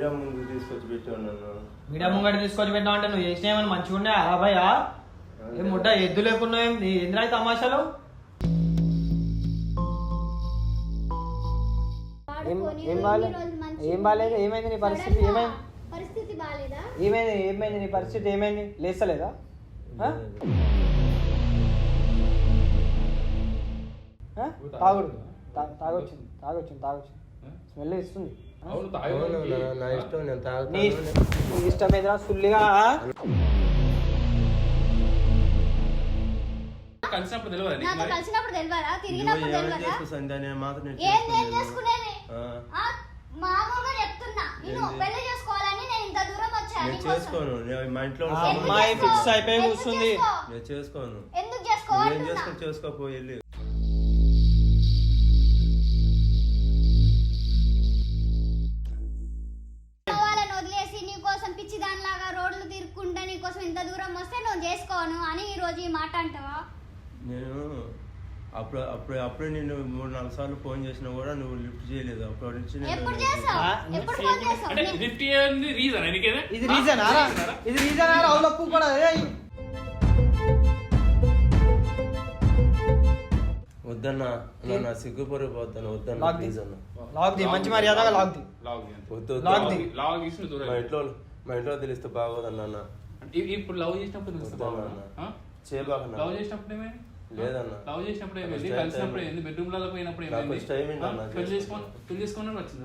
Media ముందు తీసుకొచ్చి పెట్టాను నన్ను. మీడియా ముంగట తీసుకొచ్చి పెట్టావు అంటే నువ్వు చేసిన ఏమన్నా మంచిగా ఉండే భయ్యా? ఏం ముడ్డ ఎద్దు లేకుండా ఏంద్రా తమాషాలు? ఏం బాగాలేదు? ఏమైంది నీ పరిస్థితి? ఏమైంది నీ పరిస్థితి? ఏమైంది? లేస్తలేదా? తాగొచ్చింది స్మెల్ ఇస్తుంది. నీ ఇష్టం ఏదైనా సుల్లిగా కలిసినప్పుడు తెలియదా? తిరిగినప్పుడు చేసుకోను. మా ఇంట్లో అమ్మాయి ఫిక్స్ అయిపోయి కూర్చుంది. నేను చేసుకోను. చేసుకోపోయి వెళ్ళి వదిలేసి నీకోసం పిచ్చి దానిలాగా రోడ్లు తిరుక్కుంటా నీకోసం ఇంత దూరం వస్తే నువ్వు చేసుకోను అని ఈ రోజు ఈ మాట అంటావా? నేను అప్పుడే నేను 3-4 సార్లు ఫోన్ చేసినా కూడా నువ్వు లిఫ్ట్ చేయలేదు. అప్పటి నుంచి ఇది రీజన్ అవులప్పు కూడా వద్దన్నా నా సిగ్గుపడిపోతాను. వద్దన్నా ప్లీజ్ అన్న. మంచి మర్యాదగా మా ఇంట్లో తెలిస్తే బాగోదన్నా. ఇప్పుడు లవ్ చేసినప్పుడు లేదన్నా. లవ్ చేసినప్పుడు ఏమైంది? కలిసినప్పుడు ఏంది? బెడ్రూమ్ లలో పోయినప్పుడు ఏమైంది? పెళ్లి చేసుకుని వచ్చింది.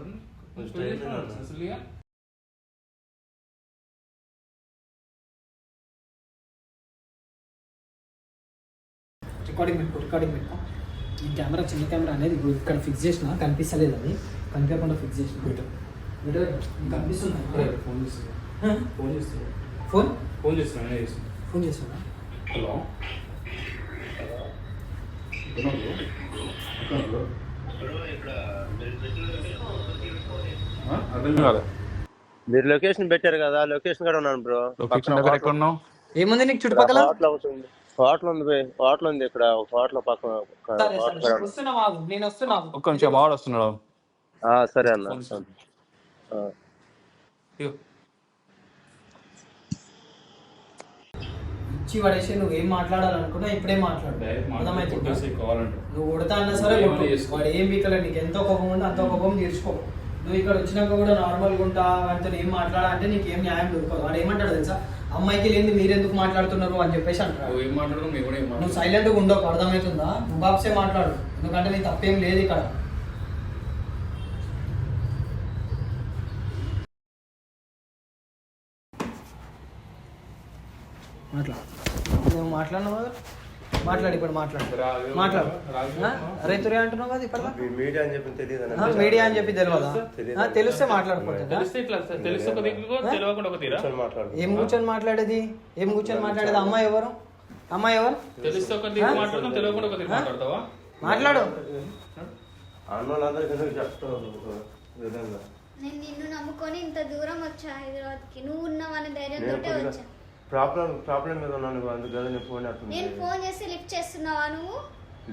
రికార్డింగ్ పెట్టుకో. ఈ కెమెరా చిన్న కెమెరా అనేది ఇప్పుడు ఇక్కడ ఫిక్స్ చేసిన కనిపిస్తలేదు. అది కనిపించకుండా ఫిక్స్ చేసిన కనిపిస్తుంది. ఫోన్ చేస్తున్నా. హలో మీరు లొకేషన్ పెట్టారు కదా, లొకేషన్ కూడా ఉన్నాను బ్రో. ఏముంది నీకు చుట్టుపక్కల? హోటల్ ఉంది ఇక్కడ. హోటల్ పక్కన నేను వస్తున్నా. ఒక్క నిమిషం వాడు వస్తున్నాడు. సరే అన్న. ఇచ్చి పడేసి నువ్వేం మాట్లాడాలనుకున్నా ఇప్పుడే మాట్లాడు. నువ్వు కొడతా అన్నా సరే వాడు ఏం పీకలే. నీకు ఎంతో కోపం ఉంటే అంతో కోపం తీర్చుకో. నువ్వు ఇక్కడ వచ్చినాక కూడా నార్మల్గా ఉంటా అంతా ఏం మాట్లాడాలంటే నీకు ఏం న్యాయం దొరకదు. వాడు ఏమంటాడు తెలుసా? అమ్మాయికి లేని మీరెందుకు మాట్లాడుతున్నారు అని చెప్పేసి అంటారు. నువ్వు సైలెంట్గా ఉండవు. అర్థమవుతుందా? నువ్వు బాప్సే మాట్లాడు. ఎందుకంటే నీ తప్పేం లేదు ఇక్కడ. నువ్వు మాట్లాడినావు కదా, మాట్లాడు. ఇప్పుడు మాట్లాడు. రైతురే అంటున్నావు కదా. ఇప్పుడు మీడియా అని చెప్పి తెలియదు. మీడియా అని చెప్పి తెలియదా? తెలిస్తే మాట్లాడుకుంటా. ఏం కూర్చొని మాట్లాడేది? అమ్మాయి ఎవరు? మాట్లాడు. నేను నిన్ను నమ్ముకొని ఇంత దూరం వచ్చా హైదరాబాద్కి. నువ్వు ఉన్నావని ధైర్యంతోటే వచ్చా. ప్రాబ్లం మీద ఉన్నాను. అందుకని నేను ఫోన్ చేస్తున్నాను. నేను ఫోన్ చేసి లిఫ్ట్ చేస్తున్నావా? నువ్వు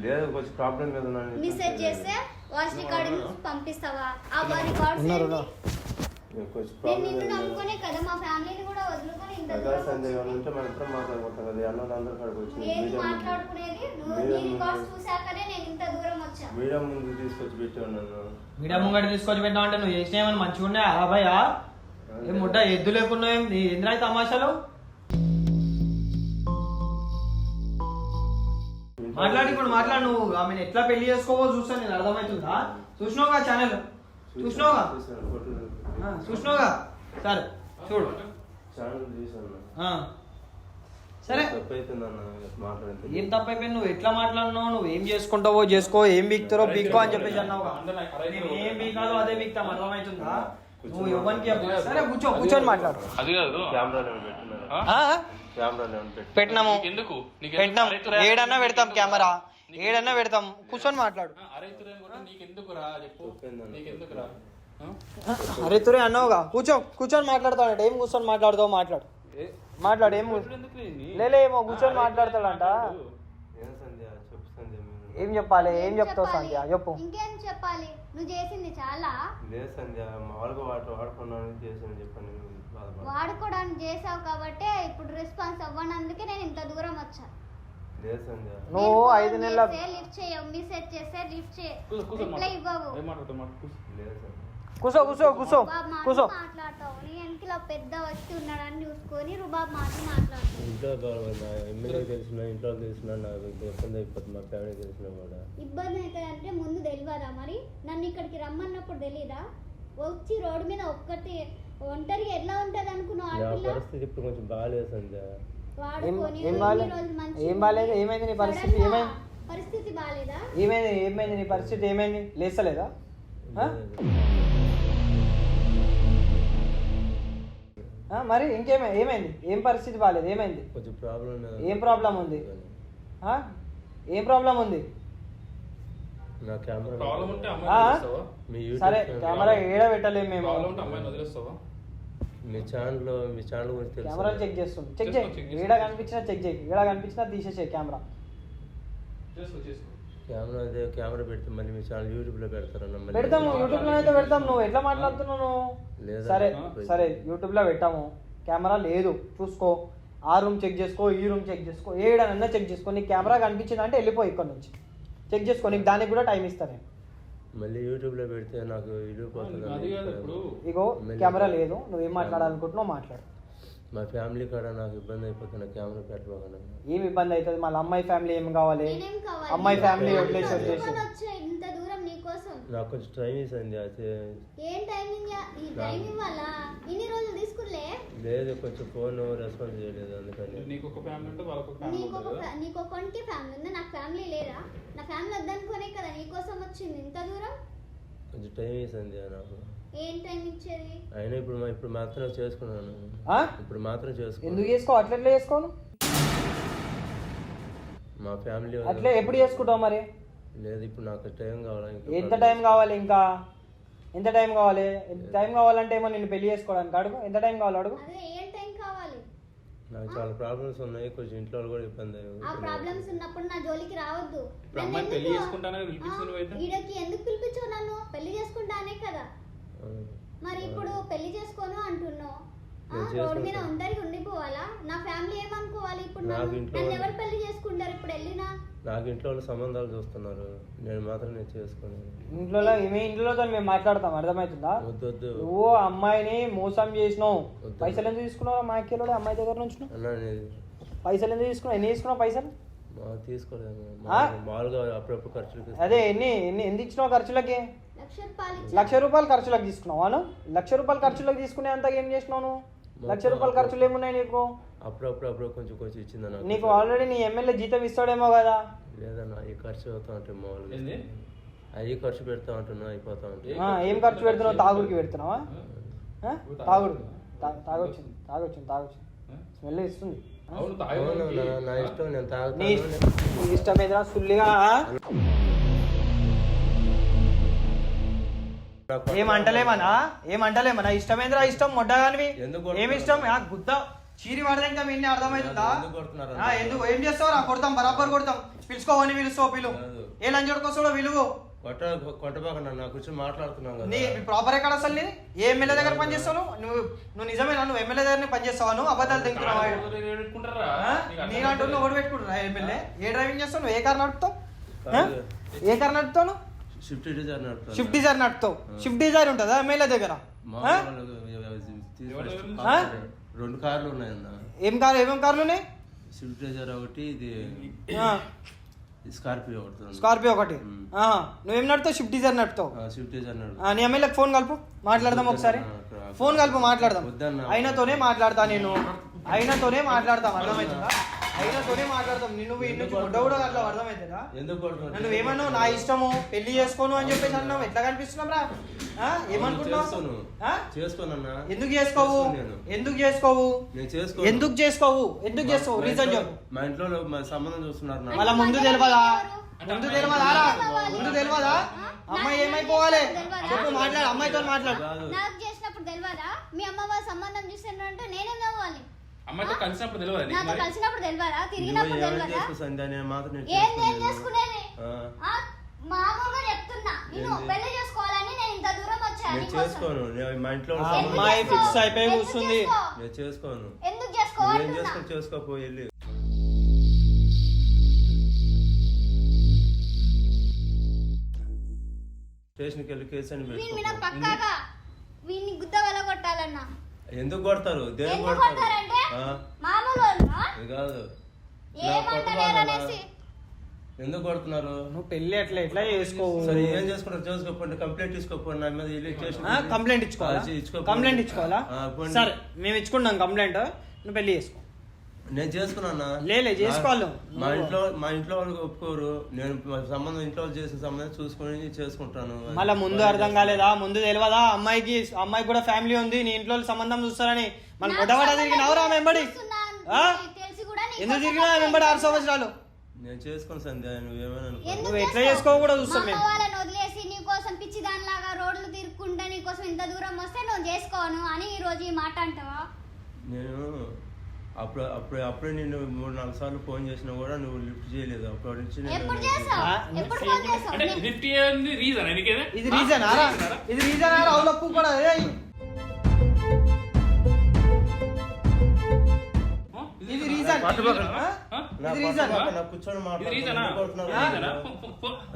లేదు, కొంచెం ప్రాబ్లం మీద ఉన్నాను. మెసేజ్ చేస్తే వాయిస్ రికార్డింగ్ పంపిస్తావా? ఆ రికార్డ్స్ నేను నిన్ను నమ్ముకునే కదా మా ఫ్యామిలీని కూడా వదులుకొని ఇంత దూరం ఉంటే మనం ఇద్దరం మాట్లాడుకుంటాం కదా. అన్నోళ్ళందరూ కడుపు ఏది మాట్లాడుకునేది? నువ్వు నీ రికార్డ్స్ చూసాకనే నేను ఇంత దూరం వచ్చా. మీడియా ముందు తీసుకొచ్చి పెట్టాను నన్ను. మీడియా ముంగట తీసుకొచ్చి పెట్టావు అంటే నువ్వు చేసిన ఏమన్నా మంచిగా ఉండే భయ్యా? ఏం ముడ్డ ఎద్దు లేకుండా ఏంద్రా తమాషాలు? మాట్లాడి ఇప్పుడు మాట్లాడు. నువ్వు ఆమెను ఎట్లా పెళ్లి చేసుకోవో చూస్తా. నేను అర్థమవుతుందా? చూసినావుగా ఛానల్? చూసినావుగా? సరే చూడు. సరే ఏం తప్పైపోయింది? నువ్వు ఎట్లా మాట్లాడినావు? నువ్వు ఏం చేసుకుంటావో చేసుకో, ఏం బీక్తారో బీక్కో అని చెప్పేసి అన్నావుగా. ఏం బీకాలో అదే బీక్తాం. అర్థమవుతుందా? నువ్వు ఎవరికి? సరే కూర్చొని మాట్లాడు. పెట్టినాము. ఏడన్నా పెడతాం కెమెరా, ఏడన్నా పెడతాం. కూర్చొని మాట్లాడు. అరే తురే అన్నావుగా. కూర్చొని మాట్లాడతాడంట. ఏం కూర్చొని మాట్లాడతావు? మాట్లాడు. ఏం లేమో కూర్చొని మాట్లాడతాడంట. ఏం చెప్పాలి? ఏం చెప్తావు సంధ్య? చెప్పు. ఇంకేం చెప్పాలి? నువ్వు చేసింది చాలా. లేదు సంధ్య, మామూలుగా వాడుకున్నాను చేసాను చెప్పాను. వాడుకోవడానికి చేసావు కాబట్టే ఇప్పుడు రెస్పాన్స్ అవ్వనందుకే నేను ఇంత దూరం వచ్చా. లేదు సంధ్య, నువ్వు 5 నెలల లిఫ్ట్ చేయవు, మెసేజ్ చేస్తే లిఫ్ట్ చేయ రిప్లై ఇవ్వవు. లేదు సంధ్య. కూసో మాట్లాడతావు. నీ వెనకలో పెద్ద వ్యక్తి ఉన్నాడని చూసుకొని రుబాబ్ మాట్లాడతావు. ఇంట్లో ఎమ్మెల్యే తెలిసిన ఇంట్లో తెలిసిన నాకు ఇబ్బంది అయిపోతుంది. మా ఫ్యామిలీ తెలిసినా కూడా ఇబ్బంది అవుతుంది అంటే ముందు తెలియదా? మరి నన్ను ఇక్కడికి రమ్మన్నప్పుడు తెలీదా? వచ్చి రోడ్డు మీద ఒక్కటి ఒంటరిగా ఎట్లా ఉంటది అనుకున్నావు? నా పరిస్థితి ఇప్పుడు కొంచెం బాగాలేదు సంధ్య. వాడుకొని ఏం బాలేదు? ఏమైంది నీ పరిస్థితి? ఏమైంది? పరిస్థితి బాగాలేదా? ఏమైంది నీ పరిస్థితి? ఏమైంది? లేస్తలేదా? మరి ఏమైంది? ఏం పరిస్థితి బాగాలేదు? ఏమైంది? కొంచెం ప్రాబ్లం. ఏం ప్రాబ్లం ఉంది? ఏం ప్రాబ్లం ఉంది? నా కెమెరా సరే, కెమెరా ఏడ పెట్టలేము మేము. మీ ఛానల్ గురించి తెలుసు. కెమెరా చెక్ చేస్తుంది. చెక్ చేయి, ఏడ కనిపించినా చెక్ చేయి, ఏడ కనిపించినా తీసేసే కెమెరా. కెమెరా పెడితే మళ్ళీ మీ ఛానల్ యూట్యూబ్ లో పెడతారన్న. పెడతాము, యూట్యూబ్ లో అయితే పెడతాం. నువ్వు ఎట్లా మాట్లాడుతున్నావు? సరే యూట్యూబ్ లో పెట్టాము. కెమెరా లేదు చూసుకో, ఆ రూమ్ చెక్ చేసుకో, ఈ రూమ్ చెక్ చేసుకో, ఏడనన్నా చెక్ చేసుకో. నీకు కెమెరా కనిపించింది అంటే వెళ్ళిపో ఇక్కడ నుంచి. చెక్ చేసుకో, నీకు దానికి కూడా టైం ఇస్తాను. మళ్ళీ యూట్యూబ్ లో పెడితే నాకు ఇగో కెమెరా లేదు, నువ్వేం మాట్లాడాలనుకుంటున్నావు మాట్లాడు. మా ఫ్యామిలీ కూడా నాకు ఇబ్బంది అయిపోతుంది కెమెరా పెట్టబోకుండా. ఏం ఇబ్బంది అవుతుంది? మళ్ళీ అమ్మాయి ఫ్యామిలీ ఏం కావాలి? అమ్మాయి ఫ్యామిలీ వదిలేసి వచ్చేసి ఇంత దూరం నీకోసం నాకు కొంచెం టైమింగ్ అయింది. ఏం టైమింగ్? ఈ టైమింగ్ వల్ల ఇన్ని రోజులు తీసుకులే. లేదు, కొంచెం ఫోన్ రెస్పాన్స్ చేయలేదు. అందుకని నీకు ఒక ఫ్యామిలీ ఉంటే వాళ్ళకొక నీకు ఒక్కడికి ఫ్యామిలీ ఉందా? నాకు ఫ్యామిలీ లేదా? నా ఫ్యామిలీ వద్దనుకోనే కదా నీకోసం వచ్చింది ఇంత దూరం. కొంచెం టైం వేసింది నాకు. ఏం టైం ఇచ్చేది? అయినా ఇప్పుడు మాత్రం చేసుకున్నాను. ఇప్పుడు మాత్రం చేసుకున్నాను. ఎందుకు చేసుకో? అట్లా చేసుకోను. మా ఫ్యామిలీ అట్లా ఎప్పుడు చేసుకుంటావు మరి? లేదు, ఇప్పుడు నాకు టైం కావాలి. ఎంత టైం కావాలి? ఇంకా ఎంత టైం కావాలి? ఎంత టైం కావాలంటే ఏమో నిన్ను పెళ్లి చేసుకోవడానికి అడుగు. ఎంత టైం కావాలి అడుగు. ఏం టైం కావాలి? నాకు చాలా ప్రాబ్లమ్స్ ఉన్నాయి, కొంచెం ఇంట్లో కూడా ఇబ్బంది. ఆ ప్రాబ్లమ్స్ ఉన్నప్పుడు నా జోలికి రావద్దు. అమ్మాయి పెళ్లి చేసుకుంటానని పిలిపించావు అయితే ఈడకి ఎందుకు పిలిపించావు నన్ను? పెళ్లి చేసుకుంటానే కదా. మరి ఇప్పుడు పెళ్లి చేసుకోను అంటున్నావు. రోడ్ మీద ఒంటరిగా ఉండిపోవాలా? నా ఫ్యామిలీ ఏమనుకోవాలి? ఇప్పుడు నన్ను ఎవరు పెళ్లి చేసుకుంటారు? ఇప్పుడు వెళ్ళినా నాకు ఇంట్లో సంబంధాలు చూస్తున్నారు, నేను మాత్రం నేను చేసుకున్నాను. ఇంట్లో మేము మాట్లాడతాం, అర్థమవుతుందా? వద్దు, నువ్వు అమ్మాయిని మోసం చేసినావు. పైసలు ఎందుకు తీసుకున్నావు? మా అక్కలో అమ్మాయి దగ్గర నుంచి పైసలు ఎందుకు తీసుకున్నావు? ఎన్ని తీసుకున్నావు పైసలు? తీసుకోలేదు, మామూలుగా అప్పుడప్పుడు ఖర్చులకి. అదే ఎన్ని ఇచ్చినావు ఖర్చులకి? 1,00,000 రూపాయలు ఖర్చులకు తీసుకున్నావు. 1,00,000 రూపాయలు ఖర్చులకు తీసుకునే అంతా ఏం చేసినావు నువ్వు? 1,00,000 రూపాయలు ఖర్చులు ఏమున్నాయి నీకు? అప్పుడప్పుడు కొంచెం ఇచ్చిందన్న. నీకు ఆల్రెడీ నీ ఎమ్మెల్యే జీతం ఇస్తాడేమో కదా? లేదన్నా, అవి ఖర్చు అవుతా ఉంటాయి మామూలుగా. అవి ఖర్చు పెడతా ఉంటున్నా, అయిపోతా ఉంటాయి. ఏం ఖర్చు పెడుతున్నావు? తాగుడికి పెడుతున్నావా? తాగుడు తాగొచ్చింది స్మెల్ ఇస్తుంది. నా ఇష్టం, నేను తాగుతాను. నీ ఇష్టం ఏదైనా సుల్లిగా ఏమంటలేమనా? ఇష్టమేంద్రా? ఇష్టం మొడ్డగానివి ఏమి ఇష్టం? గుద్ద చీరి పడదా ఇంకా మీ అర్థమవుతుందా? ఎందుకు ఏం చేస్తావు? కొడతాం, బరాబర్ కొడతాం. పిలుచుకోవని పిలుస్తావు, పిలువు. ఏ లంచోడుకోసాడో విలువు. కొట్టబాకండి, నా కూర్చొని మాట్లాడుతున్నాను. నీ ప్రాపర్ ఎక్కడ అసలు? నీ ఏ ఎమ్మెల్యే దగ్గర పనిచేస్తావు? నువ్వు నిజమేనా? నువ్వు ఎమ్మెల్యే దగ్గర పనిచేస్తావా? నువ్వు అబద్ధాలు తింటున్నావా? నీలాంటి ఓడి పెట్టుకుంటారా ఎమ్మెల్యే? ఏ డ్రైవింగ్ చేస్తావు? నువ్వు ఏ కార్ నడుపుతావు? స్విఫ్ట్ డిజైర్ నడుపుతావు. స్విఫ్ట్ డిజైర్ ఉంటుందా ఎమ్మెల్యే దగ్గర? 2 కార్లు ఉన్నాయన్న. ఏమేం కార్లు ఉన్నాయి? స్విఫ్ట్ డిజైర్ ఒకటి, ఇది స్కార్పియో ఒకటి. నువ్వేం నడుతావు? Swift Dzire నడుతావు. నీ ఎమ్మెల్యేకి ఫోన్ కలుపు, మాట్లాడదాం ఒకసారి. ఫోన్ కలుపు, మాట్లాడదాం. అయినతోనే మాట్లాడతా నేను, అర్థమవుతుందా? అయినతోనే మాట్లాడతాం. నువ్వు గుడ్డ కూడా అట్లా అర్థమవుతుందా? నువ్వు ఏమన్నావు? నా ఇష్టము, పెళ్లి చేసుకోను అని చెప్పేసి అన్నావు. ఎట్లా కనిపిస్తున్నాం రా? ఏమనుకుంటున్నావు? ఎందుకు చేసుకోవు? రీజన్ చెప్పు. మా ఇంట్లో సంబంధం చూస్తున్నారు. మళ్ళీ ముందు తెలియదా? అమ్మాయి ఏమైపోవాలి చెప్పు, మాట్లాడు. అమ్మాయితో మాట్లాడు. నాకు చేసినప్పుడు తెలియదా? మీ అమ్మ వాళ్ళ సంబంధం చూసినట్టు నేనే నవ్వాలి. అమ్మాయితో కలిసినప్పుడు తెలియదా? నాతో కలిసినప్పుడు తెలియదా? తిరిగినప్పుడు తెలియదా? ఏం చేసుకునేది? మామూలుగా చెప్తున్నా నేను పెళ్లి చేసుకోవాలని నేను ఇంత దూరం వచ్చాను నేను నీకోసం. చేసుకోను మా ఇంట్లో ఆ అమ్మాయి ఫిక్స్ అయిపోయి కూర్చుంది. నేను చేసుకోను. ఎందుకు ఏం చేసుకోవాలంటున్నా చేసుకోపో వెళ్ళి. స్టేషన్కి వెళ్ళి కేసు అని వీని మీద పెట్టుకో. పక్కాగా వీడిని గుద్ద వల్ల కొట్టాలన్నా. ఎందుకు కొడతారు? దేనికి ఎందుకు కొడతారు? కొడతారంటే ఆ? మామూలు వాళ్ళనా? ఇది కాదు. ఏమంటలేరు అనేసి. ఎందుకు కొడుతున్నారు? నువ్వు పెళ్లి ఎట్లా ఎట్లా చేసుకోవు? సరే ఏం చేసుకుంటారు? చేసుకోపోండి, కంప్లైంట్ తీసుకోపోండి నా మీద వెళ్ళి స్టేషన్. కంప్లైంట్ ఇచ్చుకోవాలా? కంప్లైంట్ ఇచ్చుకోవాలా? సరే మేము ఇచ్చుకుంటాం కంప్లైంట్. నువ్వు పెళ్లి చేసుకో. నేను చేసుకున్నా. లేలే చేసుకోవాలి. మా ఇంట్లో వాళ్ళు ఒప్పుకోరు. నేను సంబంధం ఇంట్లో వాళ్ళు చేసిన సంబంధం చూసుకుని చేసుకుంటాను. మళ్ళీ ముందు అర్థం కాలేదా? ముందు తెలియదా? అమ్మాయికి కూడా ఫ్యామిలీ ఉంది, నీ ఇంట్లో సంబంధం చూస్తారని. మళ్ళీ గొడవడ తిరిగినావురా వెంబడి? తెలిసి కూడా నీకు ఎందుకు తిరిగినా వెంబడి 6 సంవత్సరాలు? నేను చేసుకుని సంధ్య నువ్వేమైనా అనుకో. నువ్వు ఎట్లా చేసుకోవు కూడా చూస్తాం మేము. వాళ్ళని వదిలేసి నీ కోసం పిచ్చి దానిలాగా రోడ్లు తిరుక్కుంటే నీ కోసం ఇంత దూరం వస్తే నువ్వు చేసుకోను అని ఈ రోజు ఈ మాట అంటావా? నేను అప్పుడే నిన్ను 3-4 సార్లు ఫోన్ చేసినా కూడా నువ్వు లిఫ్ట్ చేయలేదు. అప్పటి నుంచి ఎప్పుడు చేసావు? ఎప్పుడు ఫోన్ చేసావు? అంటే లిఫ్ట్ చేయండి రీజన్ ఎందుకేనా? ఇది రీజన్ ఆరా? ఇది రీజన్ ఆరా? అవులప్పు కూడా ఇది రీజన్. కూర్చొని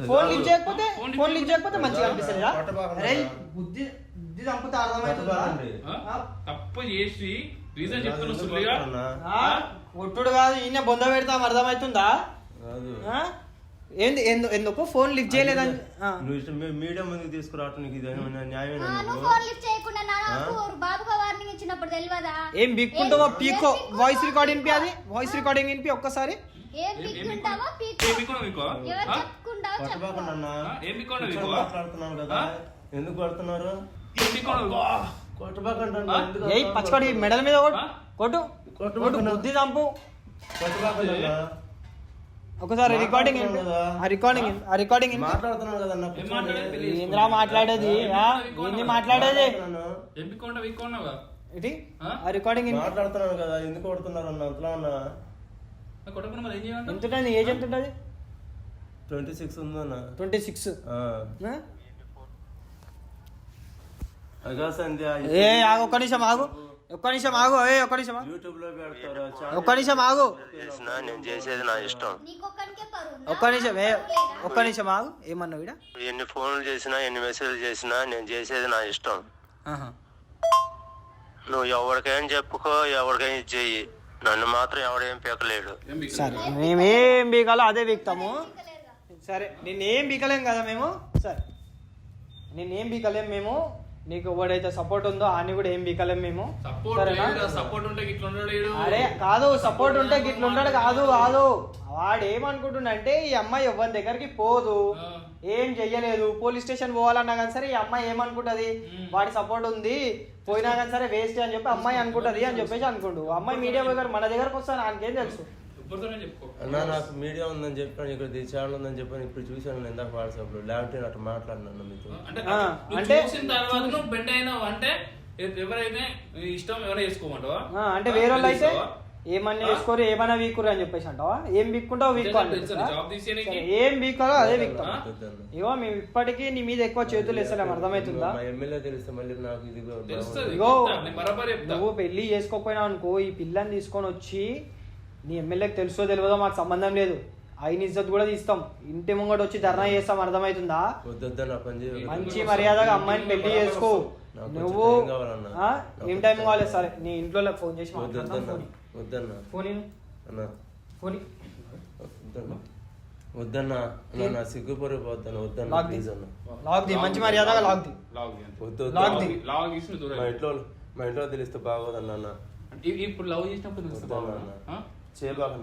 ఫోన్ లిఫ్ట్ చేయకపోతే మంచిగా అనిపిస్తుందా? అరే బుద్ధి చంపుతా అర్థమవుతుందా? తప్పు చేసి రీజన్ చెప్తున్నా. ఒట్టుడు కాదు, ఈయన బొంద పెడతాం అర్థమవుతుందా? ఎందుకు ఫోన్ లిఫ్ట్ చేయలేదని మీడియా ముందుకు తీసుకురావటం నీకు ఇది న్యాయం? నువ్వు ఫోన్ లిఫ్ట్ చేయకుండా నాకు బాబుగా వార్నింగ్ ఇచ్చినప్పుడు తెలియదా? ఏం బిక్కుంటావో పీకో. వాయిస్ రికార్డింగ్ వినిపి, అది వాయిస్ రికార్డింగ్ వినిపి ఒక్కసారి. ఏం బిక్కుంటావో పీకో. ఎవరు చెప్పుకుంటావో చెప్పు. మాట్లాడుతున్నాను కదా, ఎందుకు కొడుతున్నారు? ఏ పచ్చడి మెడల మీద కొట్టు బుద్ధి చంపు. ఒకసారి రికార్డింగ్ మాట్లాడుతున్నాను కదా. ఏంద్రా మాట్లాడేది? ఏంది మాట్లాడేది? ఇది రికార్డింగ్ మాట్లాడుతున్నాను కదా, ఎందుకు కొడుతున్నారు అన్న? అంతలా ఉన్నా ఎంత ఏజ్ ఎంత ఉంటుంది? 26 ఉందన్న. 26. ఒక్క నిమిషం ఆగు. యూట్యూబ్ లో పెడతారు. ఒక్క నిమిషం ఆగు. నేను చేసేది నా ఇష్టం. ఒక్క నిమిషం ఆగు. ఏమన్నావు? వీడ ఎన్ని ఫోన్లు చేసినా ఎన్ని మెసేజ్లు చేసినా నేను చేసేది నా ఇష్టం. నువ్వు ఎవరికైనా చెప్పుకో, ఎవరికైనా చెయ్యి, నన్ను మాత్రం ఎవడేం పీకలేడు. సరే మేమేం బీకాలో అదే బీక్తాము. సరే నిన్నేం బీకలేం కదా మేము. సరే నిన్నేం బీకలేం మేము. నీకు ఎవడైతే సపోర్ట్ ఉందో అని కూడా ఏం బీకలేం మేము. అరే కాదు, సపోర్ట్ ఉంటే గిట్ల ఉండడు కాదు. వాడు ఏమనుకుంటుండంటే ఈ అమ్మాయి ఎవరి దగ్గరికి పోదు, ఏం చెయ్యలేదు, పోలీస్ స్టేషన్ పోవాలన్నా కానీ సరే ఈ అమ్మాయి ఏమనుకుంటది, వాడి సపోర్ట్ ఉంది, పోయినా కానీ సరే వేస్ట్ అని చెప్పి అమ్మాయి అనుకుంటది అని చెప్పేసి అనుకుంటు. అమ్మాయి మీడియా దగ్గర మన దగ్గరకు వస్తాను నాకేం తెలుసు. అన్నా నాకు మీడియా ఉందని చెప్పాను, ఇక్కడ ఛానల్ ఉందని చెప్పాను, ఇప్పుడు చూసాను నేను ఇందాక వాట్సాప్ లో. లేకపోతే అట్లా మాట్లాడినాను మీతో. అంటే వేరే వాళ్ళు అయితే ఏమన్నా వేసుకోరు, ఏమైనా వీకురు అని చెప్పేసి అంటావా? ఏం వీక్కుంటావు వీక్కోవాలి, ఏం వీక్కాలో అదే వీక్తాం. ఇగో మేము ఇప్పటికీ నీ మీద ఎక్కువ చేతులు వేస్తలేం, అర్థమవుతుందా? ఎమ్మెల్యే తెలిస్తే మళ్ళీ నాకు ఇగో నువ్వు పెళ్లి చేసుకోకపోయినావు అనుకో, ఈ పిల్లని తీసుకొని వచ్చి నీ ఎమ్మెల్యేకి తెలుసో తెలియదో మాకు సంబంధం లేదు, అయిన ఇజ్జత్ కూడా తీస్తాం, ఇంటి ముంగట వచ్చి ధర్నా చేస్తాం, అర్థమవుతుందా? మంచి మర్యాదగా అమ్మాయిని పెళ్లి చేసుకో. నువ్వు ఏం టైం కావాలి? సరే నీ ఇంట్లో ఫోన్ చేసి వద్దన్నా, సిగ్గుపడిపోతాను. వద్దన్నా లాగ్ ది, మంచి మర్యాదగా లాగ్ ది. మా ఇంట్లో తెలిస్తే బాగోదన్నా. ఇప్పుడు లవ్ చేసినప్పుడు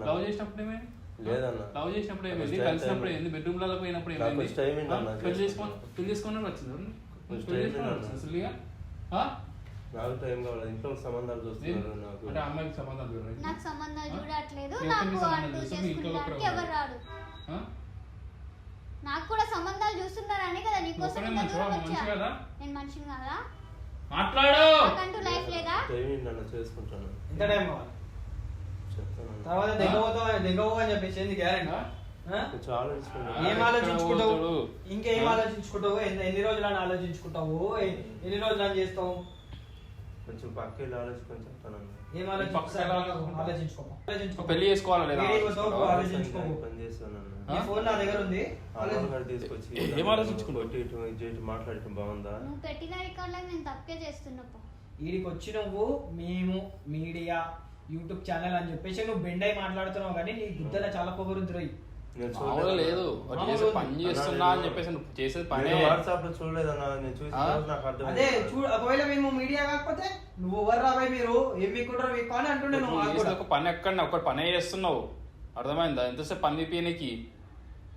లవ్ చేసినప్పుడు లేదన్నా, లవ్ చేసినప్పుడు ఏమైంది? కలిసినప్పుడు ఏంది? బెడ్రూమ్ లలో పోయినప్పుడు ఏమైంది? పెళ్లి చేసుకొని వచ్చింది. నాకు టైం కావాలి, ఇంట్లో సంబంధాలు చూస్తున్నారు. అంటే అమ్మాయికి సంబంధాలు చూడాలి, నాకు సంబంధాలు చూడట్లేదు, నాకు అంటూ చేసుకుంటానికి ఎవరు రాడు. నాకు కూడా సంబంధాలు చూస్తున్నారని కదా నీకోసం నేను మనిషిని కదా. మాట్లాడు. నాకంటూ లైఫ్ లేదా? చేసుకుంటాను. ఎంత టైం కావాలి? తర్వాత దిగబోతావు అని చెప్పేసి ఏంది గ్యారెంటీ? ఆ? కొంచెం ఆలోచించుకోండి. ఏం ఆలోచించుకుంటావు? చూడు. ఇంకేం ఆలోచించుకుంటావు? ఎన్ని రోజులని ఆలోచించుకుంటావు? ఎన్ని రోజులని చేస్తావు? కొంచెం పక్క వెళ్ళి ఆలోచించుకొని చెప్తానన్నా. ఏం ఆలోచించుకో. పెళ్లి చేసుకోవాలా లేదా పని చేస్తానన్నా. నీ ఫోన్ నా దగ్గర ఉంది. ఆధార్ కార్డు తీసుకొచ్చి ఏం ఆలోచించుకున్నావు? కొట్టి ఇటు మాట్లాడటం బాగుందా? నువ్వు పెట్టిన రికార్డులకు నేను తప్పే చేస్తున్నప్ప. వీడికి వచ్చి నువ్వు మేము మీడియా యూట్యూబ్ ఛానల్ అని చెప్పేసి నువ్వు బెండ్ అయి మాట్లాడుతున్నావు కానీ నీ గుద్దల చాలా పొగరుద్ది రోయ్. నేను మామూలుగా లేదు వాడు చేసే పని చేస్తున్నా అని చెప్పేసి నువ్వు చేసేది పనే. వాట్సాప్ లో చూడలేదన్నా, నేను చూసి నాకు అర్థం. అదే చూడు, ఒకవేళ మేము మీడియా కాకపోతే నువ్వు ఎవరు రాబాయి మీరు ఏం మీకుంటారు మీకు అని అంటుండే నువ్వు. నువ్వు చేసేది ఒక పని ఎక్కడ ఒక పనే చేస్తున్నావు, అర్థమైందా? ఎంతసేపు పని తీపియనికి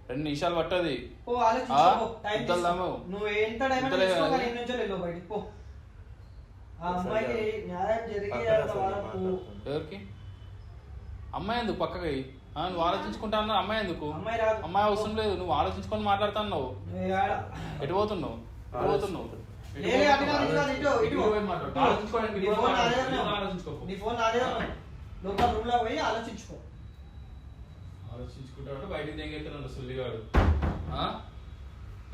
2 నిమిషాలు పట్టది. ఓ ఆలోచించుకో, టైం ఇద్దరు తీసుకో. దాము. నువ్వు ఎంత టైం ఇద్దరే తీసుకో కానీ. కానీ ఇంటి నుంచి వెళ్ళు బయటికి పో. ఆ అమ్మాయికి న్యాయం జరిగే ఎవరికి? అమ్మాయి ఎందుకు పక్కకి? నువ్వు ఆలోచించుకుంటా అన్నా అమ్మాయి ఎందుకు? అమ్మాయి రాదు. అమ్మాయి అవసరం లేదు, నువ్వు ఆలోచించుకొని మాట్లాడుతున్నావు. ఎటు పోతున్నావు? ఎటు పోతున్నావు? లేలే, అటు కాదు, ఇటు కాదు, ఇటు, ఇటు. పోయి మాట్లాడు. ఆలోచించుకోవడానికి నీ ఫోన్ నా దగ్గర ఇటు ఉంది. ఆలోచించుకోకు. నీ ఫోన్ నా దగ్గర ఉంది. లోపల రూమ్ లో పోయి ఆలోచించుకో. ఆలోచించుకుంటాడు బయటికి తెంగెత్తున్నాడు సుల్లిగాడు.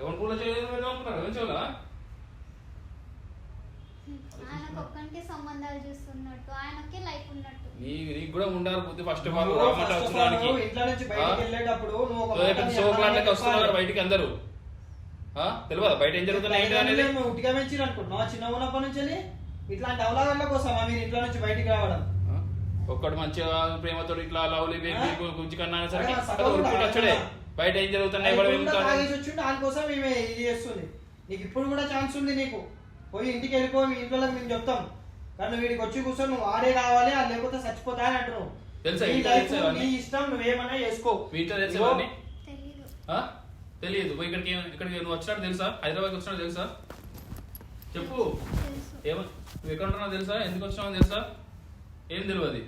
ఎవరు కూడా చేయలేదు అనుకున్నారు, ఏం చేయాలా? ఆయనకు ఒక్కడికే సంబంధాలు చూస్తున్నట్టు, ఆయనకే లైఫ్ ఉన్నట్టు. నీకు కూడా ఉండాలి బుద్ధి. ఫస్ట్ ఆఫ్ ఆల్ నువ్వు రామంటే first of all వచ్చడానికి నువ్వు ఇంట్లో నుంచి బయటికి వెళ్ళేటప్పుడు నువ్వు ఒక మాట నీ సోకులాంటి అమ్మాయికి వస్తున్నారు చెప్పాలి. బయటికి అందరూ. తెలియదా బయట ఏం జరుగుతున్నాయి ఏంటి అనేది? నువ్వు ఉట్టిగా పెంచి అనుకుంటున్నావు చిన్న ఉన్నప్పటి నుంచి ఇట్లాంటి అవలాగల కోసమా మీరు ఇంట్లో నుంచి బయటికి రావడం? ఒక్కడు మంచిగా ప్రేమతో ఇట్లా లవ్లీ గుంజి కన్నా సరే అరే, సగం కూడా వచ్చాడే బయట ఏం జరుగుతున్నాయి కూడా దానికోసం ఈమె ఇది చేస్తుంది. నీకు ఇప్పుడు కూడా ఛాన్స్ ఉంది, నీకు పోయి ఇంటికి వెళ్ళిపో, మీ ఇంట్లో మేము చెప్తాం. కానీ వీడికి వచ్చి కూర్చొని నువ్వు ఆడే కావాలి, అది లేకపోతే చచ్చిపోతా అని అంటున్నావు. తెలుసా? నీ ఇంట్లో life, తెలుసా ఇవన్నీ? నీ ఇష్టం, నువ్వేమన్నా చేసుకో. వీటిలో తెలిసేవాడిని తెలీదు. తెలియదు. ఇక్కడికి నువ్వు వచ్చినట్టు తెలుసా? హైదరాబాద్కి వచ్చినట్టు తెలుసా? చెప్పు. తెలుసు. నువ్వు ఎక్కడ ఉంటున్నావు తెలుసా? ఎందుకు వచ్చినావు తెలుసా? ఏం తెలియదు.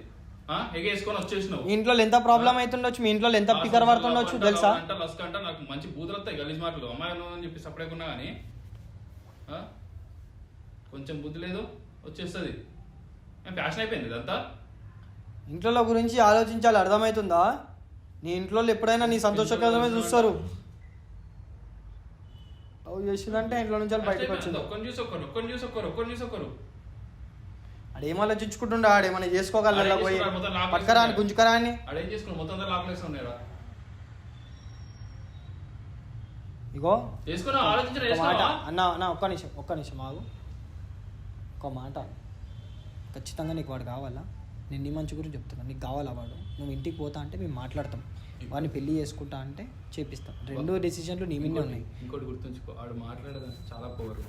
ఎగేసుకొని వచ్చేసినావు. ఇంట్లో ఎంత ప్రాబ్లం అవుతుండొచ్చు, మీ ఇంట్లో ఎంత పికర్ పడుతుండొచ్చు తెలుసా? లస్క్ అంట నాకు మంచి బూతులు వస్తాయి గలీజ్ మాటలు. అమ్మాయి అని చెప్పి సపరేకున్నా కానీ కొంచెం బుద్ధి లేదు వచ్చేస్తుంది. ఫ్యాషన్ అయిపోయింది ఇదంతా. ఇంట్లో గురించి ఆలోచించాలి, అర్థమవుతుందా? నీ ఇంట్లో ఎప్పుడైనా నీ సంతోషకరమే చూస్తారు. అవి చేసిందంటే ఇంట్లో నుంచి బయటకు వచ్చింది. ఒక్కరిని చూసి ఒక్కరు ఆడేం ఆలోచించుకుంటుండే, ఆడేమన్నా చేసుకోగలరా పోయి పక్కరా అని గుంజుకరా అని. అడేం చేసుకుని మొత్తం లాక్లేసి ఉన్నాడు. ఇగో చేసుకున్నా ఆలోచించడం ఒక మాట అన్న అన్న, ఒక్క నిమిషం ఆగు. ఒక మాట, ఖచ్చితంగా నీకు వాడు కావాలా? నేను నీ మంచి గురించి చెప్తున్నా. నీకు కావాలా వాడు? నువ్వు ఇంటికి పోతా అంటే మేము మాట్లాడతాం, వాడిని పెళ్లి చేసుకుంటా అంటే చేపిస్తాం. 2 డెసిషన్లు నీ మీదే ఉన్నాయి. ఇంకోటి గుర్తుంచుకో, వాడు మాట్లాడదు చాలా పవర్.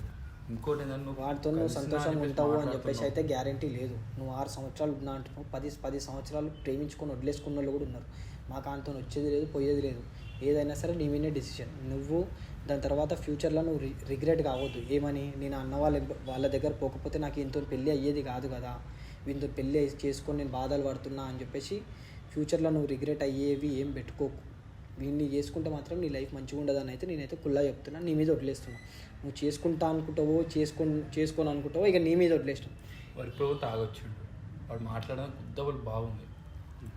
ఇంకోటి వాడితో నువ్వు సంతోషంగా ఉంటావు అని చెప్పేసి అయితే గ్యారంటీ లేదు. నువ్వు 6 సంవత్సరాలు ఉన్నా అంటున్నావు. 10 సంవత్సరాలు ప్రేమించుకొని వదిలేసుకున్న వాళ్ళు కూడా ఉన్నారు. మాకు అంత వచ్చేది లేదు, పోయేది లేదు. ఏదైనా సరే నీ మీదే డెసిషన్. నువ్వు దాని తర్వాత ఫ్యూచర్లో నువ్వు రిగ్రెట్ కావద్దు. ఏమని, నేను అన్న వాళ్ళ దగ్గర పోకపోతే నాకు ఇంతో పెళ్ళి అయ్యేది కాదు కదా, వీళ్ళతో పెళ్ళి చేసుకొని నేను బాధలు పడుతున్నా అని చెప్పేసి ఫ్యూచర్లో నువ్వు రిగ్రెట్ అయ్యేవి ఏం పెట్టుకోకు. వీడిని చేసుకుంటే మాత్రం నీ లైఫ్ మంచిగా ఉండదని అయితే నేనైతే కుల్లా చెప్తున్నా. నీ మీద వదిలేస్తున్నా. నువ్వు చేసుకుంటా అనుకుంటావో చేసుకోని అనుకుంటావో ఇక నీ మీద వదిలేస్తాం. వాడు ఇప్పుడు తాగొచ్చాడు, వాడు మాట్లాడడం కొద్ది బాగుంది.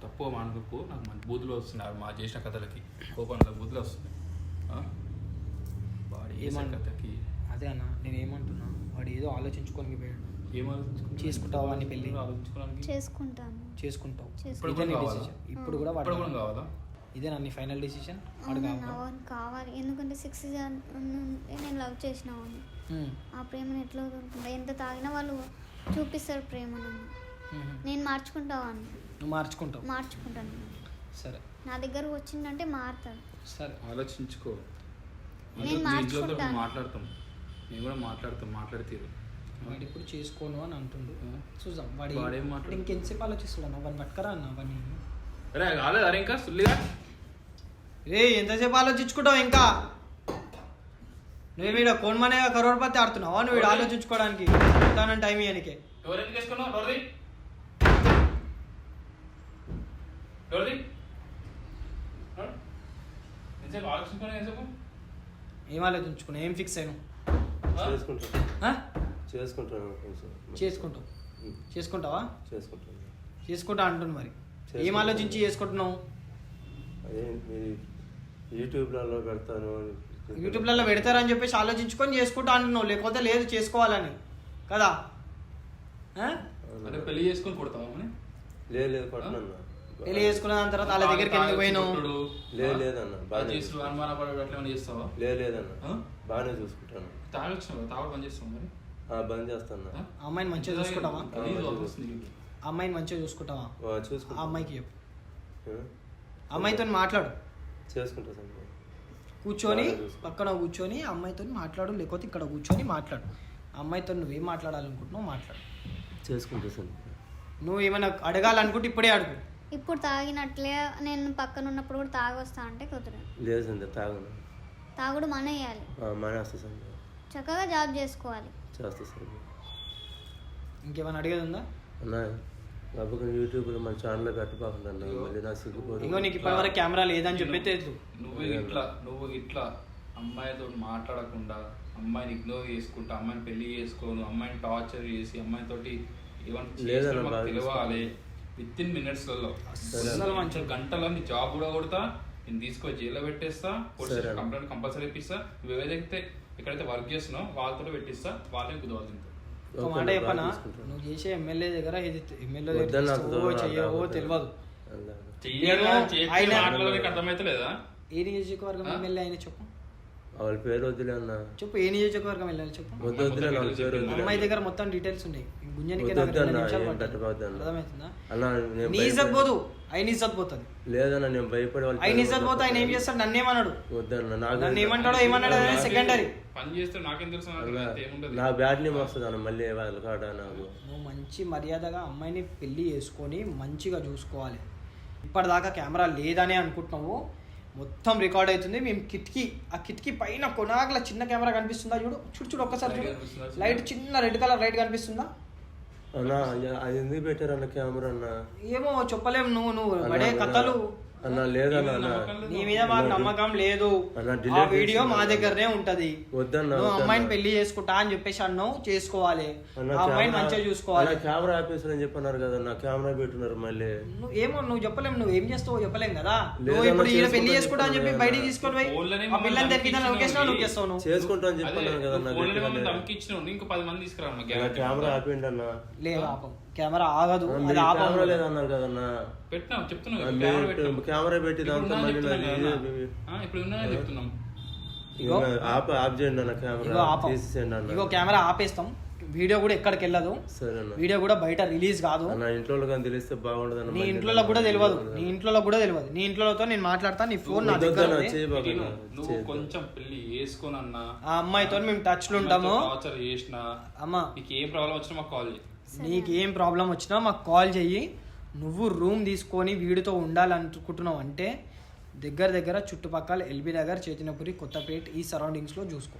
తప్పుగా మానుకోకు. నాకు మంచి బూతులు వస్తున్నాయి మా చేసిన కథలకి, కోపంలో బూతులు వస్తున్నాయి. వాడు ఏమన్నా కథకి అదే అన్న, నేను ఏమంటున్నా, వాడు ఏదో ఆలోచించుకొని పోయాడు. ఏం ఆలోచించుకుంటావు? చేసుకుంటావా అని పెళ్ళి ఆలోచించుకోవడానికి చేసుకుంటావు. ఇప్పుడు ఇదే నీ కావాలా? డెసిషన్. ఇప్పుడు కూడా ఇప్పుడు కూడా కావాలా? ఇదే నా నీ ఫైనల్ డెసిషన్. వాడు కావాలి. కావాలి, ఎందుకంటే 6 ఇయర్స్ నుండి నేను లవ్ చేసిన వాడిని. ఆ ప్రేమను ఎట్లా వదులుకుంటా? ఎంత తాగినా వాళ్ళు చూపిస్తారు ప్రేమను. నేను మార్చుకుంటావాన్ని. నువ్వు మార్చుకుంటాను. సరే, నా దగ్గర వచ్చిందంటే మారుతాడు. సరే ఆలోచించుకో. నేను మార్చుకుంటాను. మాట్లాడతాం, మేము కూడా మాట్లాడతాం. వాడు ఇప్పుడు చేసుకోను అని అంటుండు. చూద్దాం వాడేం మాట్లాడు. ఇంకెంతసేపు ఆలోచిస్తాడు అన్న, వాడిని పట్టుకరా అన్న. వాడిని అరే కాలేదు, అరే ఇంకా సుల్లిగా రే ఎంతసేపు ఆలోచించుకుంటావు? ఇంకా నువ్వు వీడ కోన్మనే కరోడ్పతి ఆడుతున్నావా? నువ్వు వీడు ఆలోచించుకోవడానికి దాని టైం ఇయనికే. ఎవరు ఎందుకు వేసుకున్నావు? ఏం ఆలోచించుకున్నా? ఏం ఫిక్స్ అయ్యాను? చేసుకుంటావా? చేసుకుంటా అంటున్నాను. మరి ఏం ఆలోచించి చేసుకుంటున్నావు? అదే యూట్యూబ్లలో పెడతాను. యూట్యూబ్లలో పెడతారని చెప్పేసి ఆలోచించుకొని చేసుకుంటా అంటున్నావు, లేకపోతే లేదు చేసుకోవాలని కదా. అంటే పెళ్లి చేసుకొని కొడతావా అని? లేదు కొట్టనన్నా. పెళ్లి చేసుకున్న దాని తర్వాత వాళ్ళ దగ్గరికి ఎందుకు పోయినావు? లేదన్నా బాగానే చేస్తావా? లేదన్నా బాగానే చూసుకుంటాను. తాగడం బంద్ చేస్తావు మరి? బంద్ చేస్తాను. అమ్మాయిని మంచిగా చూసుకుంటావా? అమ్మాయిని మంచిగా చూసుకుంటావా? చూసుకుంటా. ఆ అమ్మాయికి చెప్పు, అమ్మాయితో మాట్లాడు, చేసుకుంటా సార్. కూర్చొని పక్కన కూర్చొని అమ్మాయితో మాట్లాడు, లేకపోతే ఇక్కడ కూర్చొని మాట్లాడు. అమ్మాయితో నువ్వేం మాట్లాడాలనుకుంటున్నావు మాట్లాడు, చేసుకుంటా సార్. నువ్వు ఏమైనా అడగాలనుకుంటే ఇప్పుడే అడుగు. ఇప్పుడు తాగినట్లే నేను పక్కన ఉన్నప్పుడు కూడా తాగొస్తా అంటే కుదరదు. లేదు సార్ తాగను. తాగుడు మానేయాలి, మానేస్తా సార్. చక్కగా జాబ్ చేసుకోవాలి. చేస్తా సార్. ఇంకేమైనా అడిగేది ఉందా అన్నా? బాబుకి యూట్యూబ్లో మన ఛానల్లో పెట్టబాకుండా మళ్ళీ నా సిగ్గుపోదు. ఇంకో నీకు ఇప్పటివరకు కెమెరా లేదని చెప్పి తెలుసు. నువ్వు ఇట్లా అమ్మాయితో మాట్లాడకుండా, అమ్మాయిని ఇగ్నోర్ చేసుకుంటా, అమ్మాయిని పెళ్లి చేసుకోను, అమ్మాయిని టార్చర్ చేసి, అమ్మాయితోటి తెలియాలి విత్ ఇన్ మినిట్స్లలో, గంటలో నీ జాబ్ కూడా కొడతా, నేను తీసుకొని జైల్లో పెట్టేస్తా, కంప్లైంట్ కంపల్సరీ ఇప్పిస్తా. నువ్వు ఏదైతే ఎక్కడైతే వర్క్ చేస్తున్నావు వాళ్ళతో పెట్టిస్తా, వాళ్ళే కుదవాలి తింటావు. ఒక మాట చెప్పనా, నువ్వు చేసే ఎమ్మెల్యే దగ్గర ఇది ఎమ్మెల్యే చెయ్యవో తెలియదు. అర్థమైతే లేదా? ఏ నియోజకవర్గం ఎమ్మెల్యే అయినా చెప్పు, వాళ్ళ పేరు వద్దులే అన్న. చెప్పు ఏ నియోజకవర్గం వెళ్ళాలి చెప్పు. అమ్మాయి దగ్గర మొత్తం డీటెయిల్స్ ఉన్నాయి. గుంజనికి అర్థమవుతుందా? నీ ఇజ్జత్ పోదు, ఆయన ఇజ్జత్ పోతుంది. లేదన్నా నేను భయపడే వాళ్ళు. ఆయన ఇజ్జత్ పోతే ఆయన ఏం చేస్తాడు? నన్ను ఏమన్నాడు? వద్దన్న నన్ను ఏమంటాడో ఏమన్నాడు అనేది సెకండరీ. పని చేస్తే నాకేం తెలుసు, నా బ్యాడ్ నేమ్ వస్తుంది అన్న మళ్ళీ వాళ్ళ కాడ. నాకు నువ్వు మంచి మర్యాదగా అమ్మాయిని పెళ్లి చేసుకొని మంచిగా చూసుకోవాలి. ఇప్పటిదాకా కెమెరా లేదనే అనుకుంటున్నావు, మొత్తం రికార్డ్ అవుతుంది. మేము ఆ కిటికీ పైన కొనాగల చిన్న కెమెరా కనిపిస్తుందా? చూడు ఒక్కసారి చూడు. లైట్ చిన్న రెడ్ కలర్ లైట్ కనిపిస్తుందా అన్నా? అది ఎందుకు పెట్టారు అన్న కెమెరా అన్న? ఏమో చెప్పలేము. నువ్వు పడే కథలు అన్న. లేదన్నా నీ మీద మాకు నమ్మకం లేదు. ఆ వీడియో మా దగ్గరనే ఉంటది. నువ్వు అమ్మాయిని పెళ్లి చేసుకుంటా అని చెప్పేసి అన్నావు, చేసుకోవాలి. అమ్మాయిని మంచిగా చూసుకోవాలి. కెమెరా ఆపేసారు అని చెప్పన్నారు కదా, నా కెమెరా పెట్టున్నారు మళ్ళీ. ఏమో నువ్వు చెప్పలేము, నువ్వు ఏం చేస్తావో చెప్పలేం కదా. నువ్వు ఇప్పుడు ఈయన పెళ్లి చేసుకుంటా అని చెప్పి బయటికి తీసుకొని పోయి ఆ పిల్లని తెరికిందా నువ్వు చేస్తావు. చేసుకుంటా అని చెప్పన్నారు కదా, ఇంకా 10 మంది తీసుకురా. కెమెరా ఆపేయండి అన్న. లేదు ఆపం, కెమెరా ఆగదు. కెమెరా లేదన్నారు కదన్నా. పెట్టినా చెప్తున్నా, కెమెరా పెట్టి దాంతో మళ్ళీ ఆఫ్ చేయండి అన్న. కెమెరా తీసేయండి అన్న. ఇగో కెమెరా ఆపేస్తాం. వీడియో కూడా ఎక్కడికి వెళ్ళదు. వీడియో కూడా బయట రిలీజ్ కాదు. నా ఇంట్లో తెలిస్తే బాగుండదు. నీ ఇంట్లో కూడా తెలియదు. నీ ఇంట్లోతో నేను మాట్లాడతాను. నీ ఫోన్ నా దగ్గర నువ్వు కొంచెం పెళ్లి చేసుకున్నా ఆ అమ్మాయితో మేము టచ్ లో ఉంటాము. అమ్మా నీకు ఏం ప్రాబ్లం వచ్చినా మాకు కాల్ చేయి. నీకు ఏం ప్రాబ్లం వచ్చినా మాకు కాల్ చెయ్యి. నువ్వు రూమ్ తీసుకొని వీడితో ఉండాలనుకుంటున్నావు అంటే దగ్గర చుట్టుపక్కల ఎల్బీ నగర్, చేతినపురి, కొత్తపేట ఈ సరౌండింగ్స్లో చూసుకో.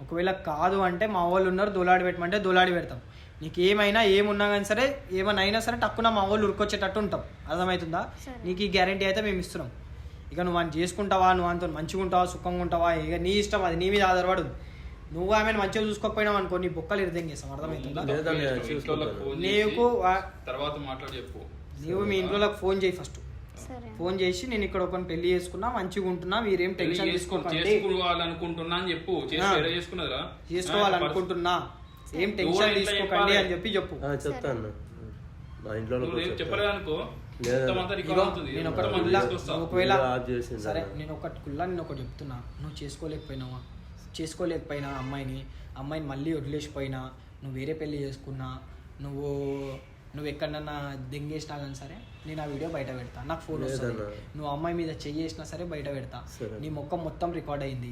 ఒకవేళ కాదు అంటే మా వాళ్ళు ఉన్నారు, దోలాడి పెట్టమంటే దోలాడి పెడతాం. నీకు ఏమున్నా కానీ సరే, ఏమైనా అయినా సరే టక్కున మా వాళ్ళు ఉరికొచ్చేటట్టు ఉంటాం. అర్థమవుతుందా? నీకు ఈ గ్యారంటీ అయితే మేము ఇస్తున్నాం. ఇక నువ్వు అని చేసుకుంటావా, నువ్వు అంత మంచిగా ఉంటావా, సుఖంగా ఉంటావా, ఇక నీ ఇష్టం, అది నీ మీద ఆధారపడు. నువ్వు ఆమెను మంచిగా చూసుకోకపోయినావు అనుకో, నీ బొక్కలు ఇర్థం చేస్తాం. అర్థమవుతుందా? నీకు తర్వాత మాట్లాడి చెప్పు. నువ్వు మీ ఇంట్లో ఫోన్ చేయి ఫస్ట్. ఫోన్ చేసి నేను ఇక్కడ ఒక పెళ్లి చేసుకున్నా, మంచిగా ఉంటున్నా, మీరేం టెన్షన్ తీసుకోకండి, చేసుకోవాలనుకుంటున్నా అని చెప్పు. చేసుకోవాలనుకుంటున్నా, ఏం టెన్షన్ తీసుకోకండి అని చెప్పి చెప్పు. చెప్తాను. మా ఇంట్లో చెప్పలేదు అనుకో, ఒకవేళ సరే నేను ఒకటి చెప్తున్నా. నువ్వు చేసుకోలేకపోయినా అమ్మాయిని మళ్ళీ వదిలేసిపోయినా, నువ్వు వేరే పెళ్లి చేసుకున్నా, నువ్వు ఎక్కడన్నా దెంగేసినా కానీ సరే నేను ఆ వీడియో బయట పెడతా. నాకు ఫోన్ వస్తుంది. నువ్వు అమ్మాయి మీద చెయ్యేసినా సరే బయట పెడతా. నీ మొక్కం మొత్తం రికార్డ్ అయింది.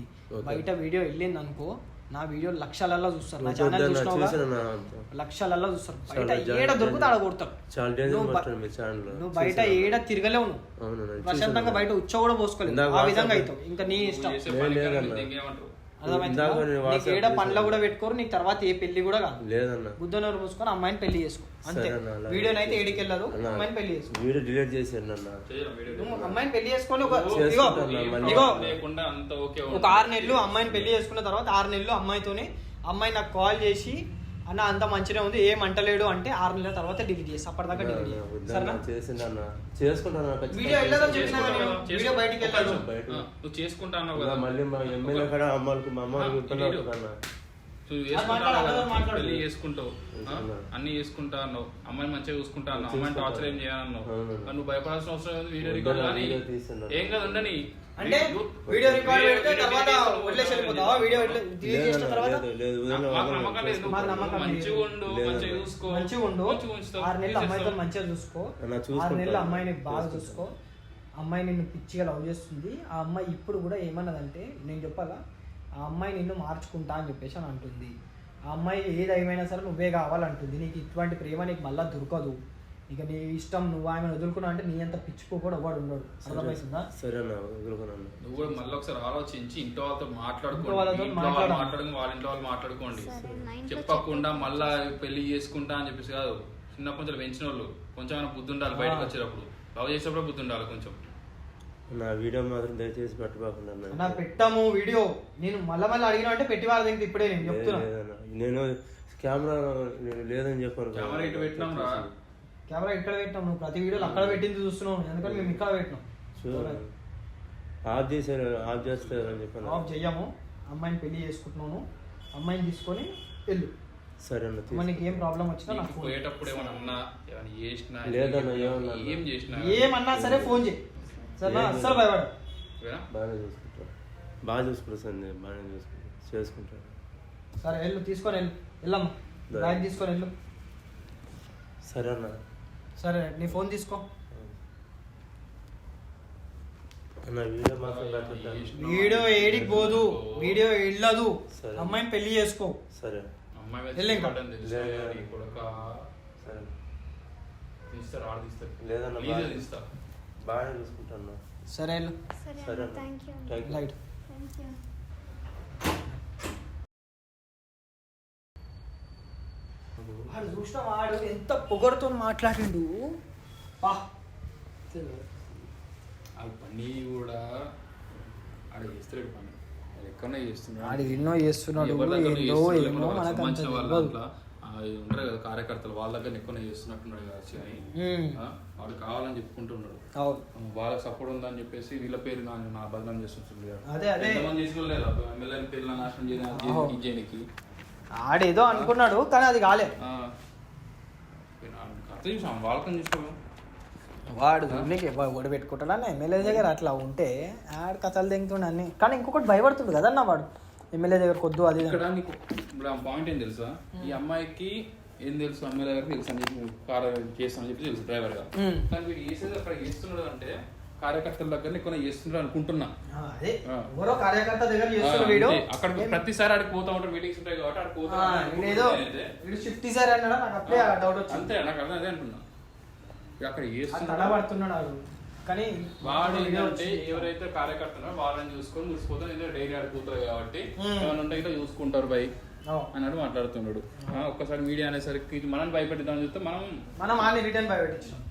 బయట వీడియో వెళ్ళింది అనుకో, నా వీడియో లక్షలలో చూస్తారు. నా ఛానల్ చూసినా లక్షలలో చూస్తారు. బయట ఏడ దొరుకుతా ఆడ కొడతారు. నువ్వు బయట ఏడ తిరగలేవు. నువ్వు ప్రశాంతంగా బయట ఉచ్చ కూడా పోసుకోలేదు. ఆ విధంగా అవుతావు. ఇంకా నీ ఇష్టం. నీకు ఏడ పండ్ల కూడా పెట్టుకోరు. నీకు తర్వాత ఏ పెళ్లి కూడా కాదు. బుద్ధనూరు మూసుకొని అమ్మాయిని పెళ్లి చేసుకో అంతే. వీడియోని అయితే ఏడికి వెళ్ళదు. అమ్మాయిని పెళ్లి చేసుకో. వీడియో డిలీట్ చేసాను. అమ్మాయిని పెళ్లి చేసుకొని ఒక 6 నెలలు అమ్మాయిని పెళ్లి చేసుకున్న తర్వాత 6 నెలలు అమ్మాయి నాకు కాల్ చేసి అన్న అంత మంచిగా ఉంది ఏం అంటలేడు అంటే 6 నెలల తర్వాత డిలీట్ చేసి అప్పటిదాకా డిలీట్ చేసి సరేనా చేసిందన్న చేసుకుంటాను వీడియో వెళ్ళదని చెప్పినా కదా నేను. వీడియో బయటికి వెళ్ళాడు నువ్వు చేసుకుంటా అన్నావు కదా మళ్ళీ మా ఎమ్మెల్యే కూడా అమ్మాయికి మా అమ్మ నువ్వు చేసుకుంటా కదా, పెళ్లి చేసుకుంటావు అన్ని చేసుకుంటా అన్నావు, అమ్మాయిని మంచిగా చూసుకుంటా అన్నావు, అమ్మాయిని టార్చర్ ఏం చేయాలన్నావు. నువ్వు భయపడాల్సిన అవసరం లేదు. వీడియో రికార్డ్ కానీ ఏం కాదు ఉండని. అంటే వీడియో రికార్డ్ పెడితే తర్వాత వదిలేసి వెళ్ళిపోతావా? వీడియో డిలీట్ చేసిన తర్వాత మాకు నమ్మకం లేదు. నువ్వు మంచిగా ఉండు, మంచిగా చూసుకో, మంచిగా ఉండు. 6 నెలలు అమ్మాయితో మంచిగా చూసుకో, 6 నెలలు అమ్మాయిని బాగా చూసుకో. అమ్మాయి నిన్ను పిచ్చిగా లవ్ చేస్తుంది. ఆ అమ్మాయి ఇప్పుడు కూడా ఏమన్నదంటే నేను చెప్పాలా, ఆ అమ్మాయి నిన్ను మార్చుకుంటా అని చెప్పేసి అని అంటుంది. ఆ అమ్మాయి ఏదేమైనా సరే నువ్వే కావాలంటుంది. నీకు ఇటువంటి ప్రేమ నీకు మళ్ళీ దొరకదు. ఇక నీ ఇష్టం, నువ్వు ఆమె వదులుకున్నావు అంటే నీ అంత పిచ్చిపో కూడా వాడు ఉన్నాడు. అర్థమవుతుందా? సరే వదులుకున్నాను. నువ్వు కూడా మళ్ళీ ఒకసారి ఆలోచించి ఇంట్లో వాళ్ళతో మాట్లాడుకోండి, వాళ్ళ ఇంట్లో వాళ్ళు మాట్లాడుకోండి. చెప్పకుండా మళ్ళా పెళ్లి చేసుకుంటా అని చెప్పేసి కాదు. చిన్నప్పటి నుంచి పెంచిన వాళ్ళు కొంచెం బుద్ధి ఉండాలి. బయటకు వచ్చేటప్పుడు లవ్ చేసేటప్పుడు బుద్ధి ఉండాలి కొంచెం. నా వీడియో మాత్రం దయచేసి పెట్టబాకుండా. పెట్టాము వీడియో. నేను మళ్ళీ అడిగినా అంటే పెట్టి వాళ్ళ దగ్గర ఇప్పుడే నేను చెప్తున్నా. నేను కెమెరా లేదని చెప్పాను. కెమెరా ఇటు పెట్టినాం రా. కెమెరా ఇక్కడ పెట్టినాం. నువ్వు ప్రతి వీడియోలో అక్కడ పెట్టింది చూస్తున్నావు. ఎందుకంటే మేము ఇక్కడ పెట్టినాం. ఆఫ్ చేస్తే అని చెప్పాను. ఆఫ్ చెయ్యము. అమ్మాయిని పెళ్లి చేసుకుంటున్నాను. అమ్మాయిని తీసుకొని వెళ్ళు. సరే అన్న. మనకి ఏం ప్రాబ్లం వచ్చినా నాకు పోయేటప్పుడు ఏమన్నా చేసినా లేదన్నా ఏం చేసినా ఏమన్నా సరే ఫోన్ చేయి. సరే అస్సలు భయపడు. బాగానే చూసుకుంటాను. బాగా చూసుకుంటా సంజయ్. బాగానే చేసుకుంటాను. సరే వెళ్ళు, తీసుకొని వెళ్ళమ్మా. బ్యాగ్ తీసుకొని వెళ్ళు. సరే అన్న. సరే నీ ఫోన్ తీసుకో. అన్న వీడియో మాత్రం పెట్టద్దు. వీడియో ఏడికి పోదు, వీడియో వెళ్ళదు. అమ్మాయిని పెళ్లి చేసుకో. సరే లేదన్నా బాగానే చూసుకుంటాను. సరే సరే లైట్. వాడు చూసిన వాడు ఎంత పొగరుతో మాట్లాడిండు. ఆ పని కూడా ఆడ చేస్తాడు. పని ఎక్కడనే చేస్తున్నాడు, ఎన్నో చేస్తున్నాడు. ఉంటారు కదా కార్యకర్తలు, వాళ్ళ దగ్గర ఎక్కువ చేస్తున్నట్టున్నాడు కదా. వాడు కావాలని చెప్పుకుంటున్నాడు. వాళ్ళకి సపోర్ట్ ఉందని చెప్పేసి వీళ్ళ పేరు నా బదనాం చేస్తుంటుంది. ఎంతమంది చేసుకోలేదు ఎమ్మెల్యే పేర్ల నాశనం చేయడానికి. ఆడేదో అనుకున్నాడు కానీ అది కాలే. అర్థం చూసాం వాళ్ళకని చూసుకోవాలి. వాడు ఒడి పెట్టుకుంటాడా ఎమ్మెల్యే దగ్గర అట్లా ఉంటే ఆడు కథలు తెంగుతుండే అన్ని. కానీ ఇంకొకటి భయపడుతుంది కదన్నా వాడు ఎమ్మెల్యే దగ్గర కొద్దు. అది ఇక్కడ నీకు ఇప్పుడు ఆ పాయింట్ ఏం తెలుసా, ఈ అమ్మాయికి ఏం తెలుసు ఎమ్మెల్యే గారికి తెలుసు అని చెప్పి కార్ చేస్తానని చెప్పి తెలుసు డ్రైవర్ గా. కానీ వీడు చేసేది అక్కడ చేస్తున్నాడు అంటే కార్యకర్తల దగ్గర ఎక్కువ చేస్తున్నాడు అనుకుంటున్నా. కార్యకర్త దగ్గర చేస్తున్నాడు. అక్కడ ప్రతిసారి ఆడికి పోతా ఉంటాడు, మీటింగ్స్ ఉంటాయి కాబట్టి ఆడికి పోతా. షిఫ్ట్ తీసారు అన్నాడు. నాకు అప్పుడే డౌట్ వచ్చింది. అంతే నాకు అర్థం అదే అంటున్నా. అక్కడ తడబడుతున్నాడు కానీ వాడు ఏంటంటే ఎవరైతే కార్యకర్తనో వాళ్ళని చూసుకొని చూసిపోతాను. ఏదో డైరీ ఆడిపోతారు కాబట్టి ఏమైనా ఉంటే ఇట్లా చూసుకుంటారు బై అన్నాడు మాట్లాడుతున్నాడు. ఒక్కసారి మీడియా అనేసరికి మనం భయపెట్టిద్దామని చూస్తే మనం ఆని రిటర్న్ భయపెట్టించాం.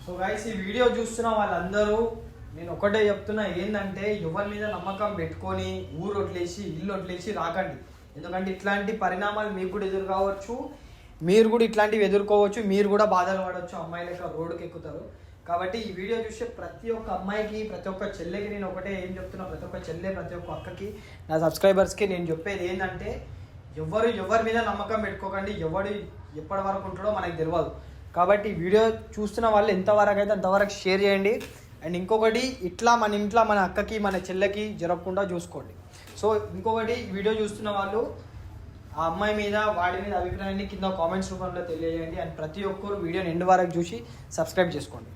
సో గైస్ ఈ వీడియో చూస్తున్న వాళ్ళందరూ నేను ఒకటే చెప్తున్నా, ఏంటంటే ఎవరి మీద నమ్మకం పెట్టుకొని ఊరు వదిలేసి ఇల్లు వదిలేసి రాకండి. ఎందుకంటే ఇట్లాంటి పరిణామాలు మీకు కూడా ఎదురు కావచ్చు, మీరు కూడా ఇట్లాంటివి ఎదుర్కోవచ్చు, మీరు కూడా బాధలు పడవచ్చు. అమ్మాయిలు యొక్క రోడ్డుకి ఎక్కుతారు. కాబట్టి ఈ వీడియో చూసే ప్రతి ఒక్క అమ్మాయికి, ప్రతి ఒక్క చెల్లెకి నేను ఒకటే ఏం చెప్తున్నా, ప్రతి ఒక్క చెల్లె, ప్రతి ఒక్క అక్కకి, నా సబ్స్క్రైబర్స్కి నేను చెప్పేది ఏంటంటే ఎవరి మీద నమ్మకం పెట్టుకోకండి. ఎవడు ఎప్పటి వరకు ఉంటాడో మనకు తెలియదు. కాబట్టి వీడియో చూస్తున్న వాళ్ళు ఎంతవరకు అయితే అంతవరకు షేర్ చేయండి. అండ్ ఇంకొకటి, ఇట్లా మన ఇంట్లో మన అక్కకి మన చెల్లెకి జరగకుండా చూసుకోండి. సో ఇంకొకటి, వీడియో చూస్తున్న వాళ్ళు ఆ అమ్మాయి మీద వాడి మీద అభిప్రాయాన్ని కింద కామెంట్స్ రూపంలో తెలియజేయండి. అండ్ ప్రతి ఒక్కరు వీడియోని ఎండ్ వరకు చూసి సబ్స్క్రైబ్ చేసుకోండి.